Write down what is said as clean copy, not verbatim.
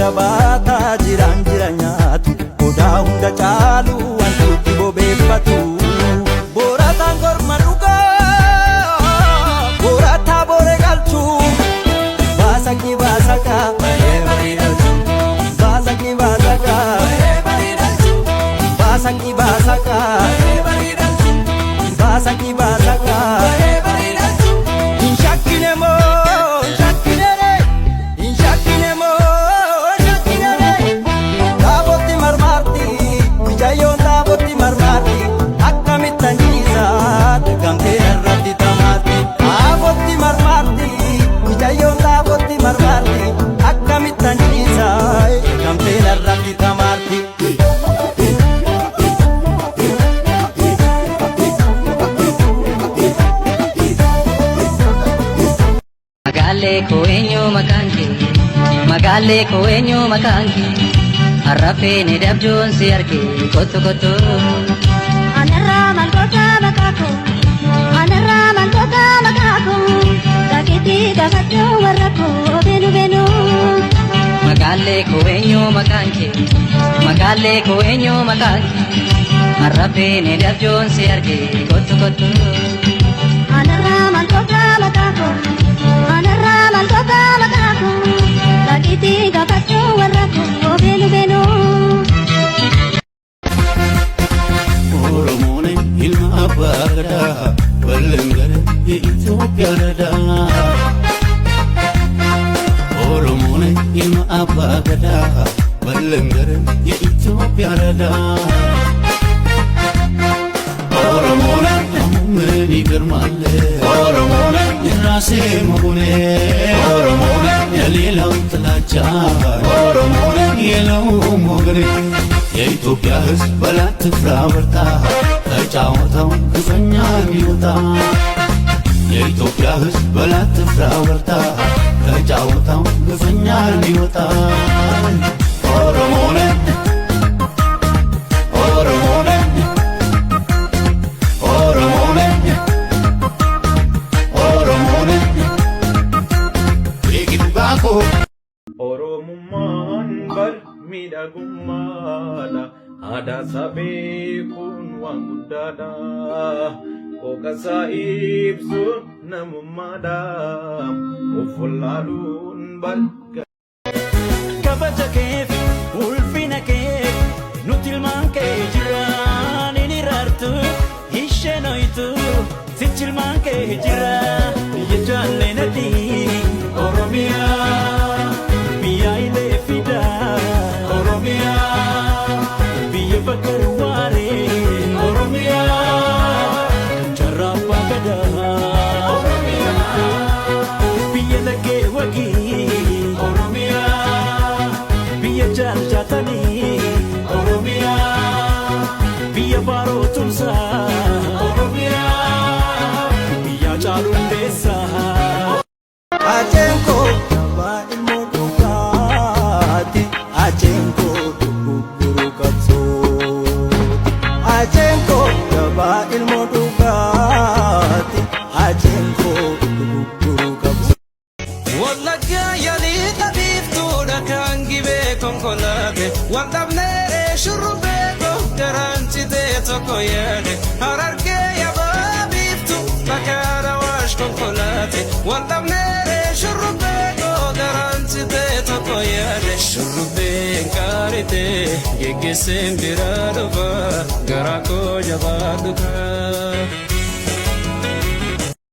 bira baata jiraan jira nyaatu godaa hunda caalu wantuutti bobeeffatu boorataan korma dhugaa boorataa boore galchu baasaqni baasaka baasaqni baasaka baasaqni baasaka baasaqni baasaka Magalee ko eenyu maqaan kee arrafeen dabjoon si arge kottu kottu. Anarraa maaltoota maqaa koo anarraa maaltoota maqaa koo gakeetii gaafachuu warra koo beenu beenu. Magalee ko eenyu maqaan kee magalee ko eenyu maqaan kee arrafeen dabjoon si arge kottu kottu. Anarraa maaltoota maqaa koo anarraa maaltoota maqaa koo. Gakeetii gaafachuu warra koo beenu beenu. Oromoon ilma abbaa gadaa bal'aan gara Itoophiyaa gadaa. Oromoon ilma abbaa gadaa bal'aan gara Itoophiyaa gadaa. Oromoon ammumni girmaalee Oromoon irraasee mugunee Oromoon yaliilaw talachaa Oromoon yeelaw mogaree የኢትዮጵያ ሕዝብ በላት ፍራ በርታ ተጫወተው ግፈኛ ቢወጣ የኢትዮጵያ ሕዝብ በላት ፍራ በርታ ተጫወተው ግፈኛ ቢወጣ ኦሮሞ ነኝ ኦሮሞ ነኝ ኦሮሞ ነኝ ኦሮሞ ነኝ ቢግባኮ ኦሮሞማን በር miidhagummaadha aadaa sabee kun waan guddaadha qooqasaa ibsuun namummaadha of wallaaluun balga. Kabaja keef ulfina keef nuti ilmaan kee jiraan hin hiraartu isheen ho'itu sichi ilmaan kee jira biyya jaallenadii Oromiyaa. Ajenko jaba ilmo dugati ajenko guru kapso ajenko jaba ilmo dugati ajenko guru kapso wallaga yali tabiftu dakangi be konkolate wandamne shurube ko garanti de tokoyade hararge yababiftu bakara wash konkolate wandamne shurrubbeen qaarite geggeesseen biraa dhufa garaa koo jabaa dhugaa.